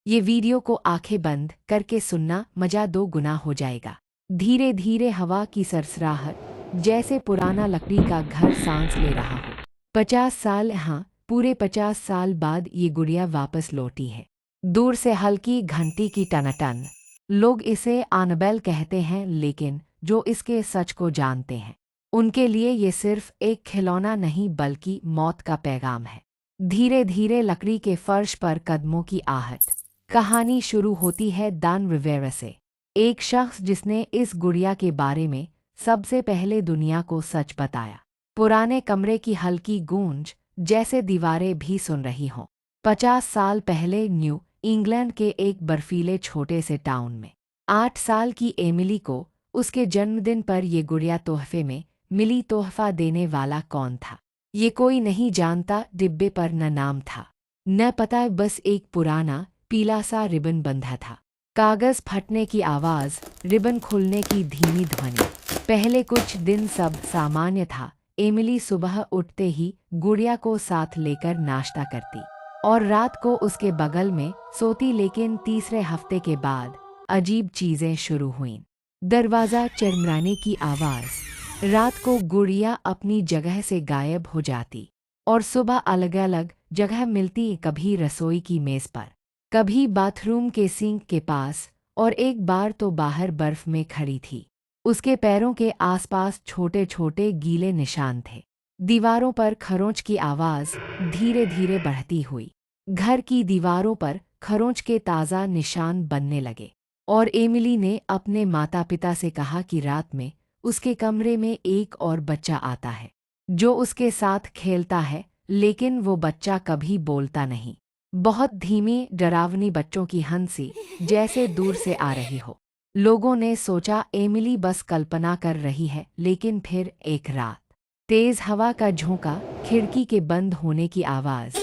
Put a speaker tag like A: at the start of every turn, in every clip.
A: ये वीडियो को आंखें बंद करके सुनना मजा 2 गुना हो जाएगा। धीरे धीरे हवा की सरसराहट जैसे पुराना लकड़ी का घर सांस ले रहा हो। 50 साल, हाँ, पूरे 50 साल बाद ये गुड़िया वापस लौटी है। दूर से हल्की घंटी की टनाटन। लोग इसे आनबेल कहते हैं, लेकिन जो इसके सच को जानते हैं उनके लिए ये सिर्फ एक खिलौना नहीं बल्कि मौत का पैगाम है। धीरे धीरे लकड़ी के फर्श पर कदमों की आहट। कहानी शुरू होती है दान रिवेरा से, एक शख्स जिसने इस गुड़िया के बारे में सबसे पहले दुनिया को सच बताया। पुराने कमरे की हल्की गूंज, जैसे दीवारें भी सुन रही हों। 50 साल पहले न्यू इंग्लैंड के एक बर्फीले छोटे से टाउन में 8 साल की एमिली को उसके जन्मदिन पर ये गुड़िया तोहफे में मिली। तोहफा देने वाला कौन था ये कोई नहीं जानता। डिब्बे पर न नाम था न पता, बस एक पुराना पीला सा रिबन बंधा था। कागज़ फटने की आवाज़, रिबन खुलने की धीमी ध्वनि। पहले कुछ दिन सब सामान्य था। एमिली सुबह उठते ही गुड़िया को साथ लेकर नाश्ता करती और रात को उसके बगल में सोती, लेकिन तीसरे हफ्ते के बाद अजीब चीज़ें शुरू हुईं। दरवाज़ा चरमराने की आवाज़, रात को गुड़िया अपनी जगह से गायब हो जाती और सुबह अलग अलग जगह मिलती, कभी रसोई की मेज़ पर, कभी बाथरूम के सिंक के पास, और एक बार तो बाहर बर्फ में खड़ी थी। उसके पैरों के आसपास छोटे छोटे गीले निशान थे। दीवारों पर खरोंच की आवाज़ धीरे धीरे बढ़ती हुई। घर की दीवारों पर खरोंच के ताज़ा निशान बनने लगे और एमिली ने अपने माता पिता से कहा कि रात में उसके कमरे में एक और बच्चा आता है जो उसके साथ खेलता है, लेकिन वो बच्चा कभी बोलता नहीं। बहुत धीमी डरावनी बच्चों की हंसी जैसे दूर से आ रही हो। लोगों ने सोचा एमिली बस कल्पना कर रही है, लेकिन फिर एक रात, तेज हवा का झोंका, खिड़की के बंद होने की आवाज़।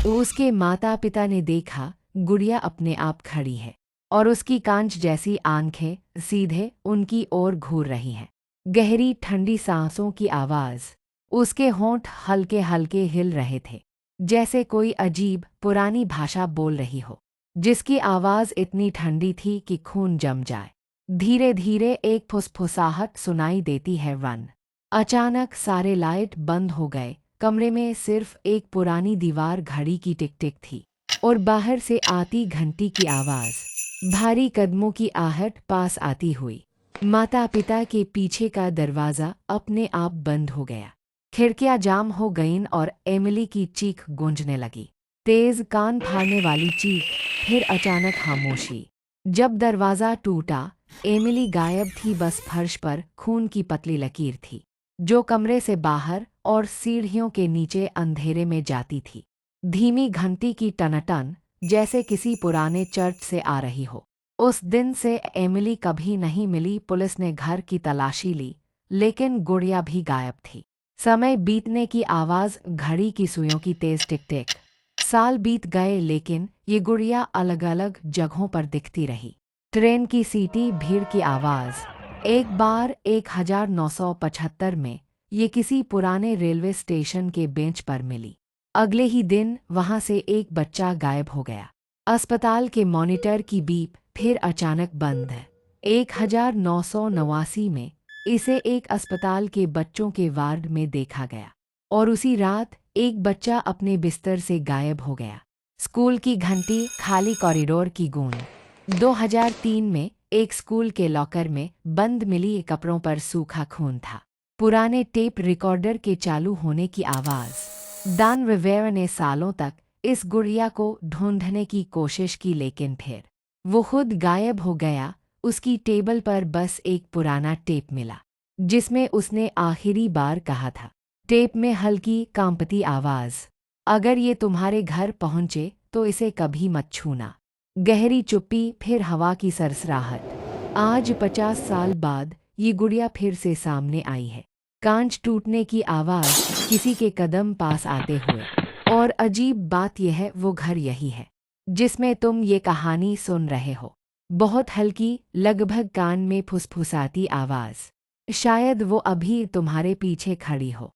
A: उसके माता पिता ने देखा गुड़िया अपने आप खड़ी है और उसकी कांच जैसी आंखें सीधे उनकी ओर घूर रही हैं। गहरी ठंडी सांसों की आवाज़, उसके होंठ हल्के हल्के हिल रहे थे, जैसे कोई अजीब पुरानी भाषा बोल रही हो, जिसकी आवाज़ इतनी ठंडी थी कि खून जम जाए। धीरे धीरे एक फुसफुसाहट सुनाई देती है, वन। अचानक सारे लाइट बंद हो गए। कमरे में सिर्फ एक पुरानी दीवार घड़ी की टिक टिक थी और बाहर से आती घंटी की आवाज़। भारी कदमों की आहट पास आती हुई। माता पिता के पीछे का दरवाज़ा अपने आप बंद हो गया। खिड़कियां जाम हो गईं और एमिली की चीख गूंजने लगी, तेज कान फाड़ने वाली चीख। फिर अचानक खामोशी। जब दरवाज़ा टूटा, एमिली गायब थी। बस फर्श पर खून की पतली लकीर थी जो कमरे से बाहर और सीढ़ियों के नीचे अंधेरे में जाती थी। धीमी घंटी की टनाटन, जैसे किसी पुराने चर्च से आ रही हो। उस दिन से एमिली कभी नहीं मिली। पुलिस ने घर की तलाशी ली, लेकिन गुड़िया भी गायब थी। समय बीतने की आवाज़, घड़ी की सुइयों की तेज टिक टिक। साल बीत गए, लेकिन ये गुड़िया अलग अलग जगहों पर दिखती रही। ट्रेन की सीटी, भीड़ की आवाज़। एक बार 1975 में ये किसी पुराने रेलवे स्टेशन के बेंच पर मिली। अगले ही दिन वहाँ से एक बच्चा गायब हो गया। अस्पताल के मॉनिटर की बीप फिर अचानक बंद है। 1989 में इसे एक अस्पताल के बच्चों के वार्ड में देखा गया और उसी रात एक बच्चा अपने बिस्तर से गायब हो गया। स्कूल की घंटी, खाली कॉरिडोर की गूंज। 2003 में एक स्कूल के लॉकर में बंद मिली कपड़ों पर सूखा खून था। पुराने टेप रिकॉर्डर के चालू होने की आवाज़। दान रिवेरा ने सालों तक इस गुड़िया को ढूंढने की कोशिश की, लेकिन फिर वो खुद गायब हो गया। उसकी टेबल पर बस एक पुराना टेप मिला जिसमें उसने आखिरी बार कहा था। टेप में हल्की कांपती आवाज़, अगर ये तुम्हारे घर पहुंचे तो इसे कभी मत छूना। गहरी चुप्पी, फिर हवा की सरसराहट। आज 50 साल बाद ये गुड़िया फिर से सामने आई है। कांच टूटने की आवाज़, किसी के कदम पास आते हुए। और अजीब बात यह है, वो घर यही है जिसमें तुम ये कहानी सुन रहे हो। बहुत हल्की, लगभग कान में फुसफुसाती आवाज़। शायद वो अभी तुम्हारे पीछे खड़ी हो।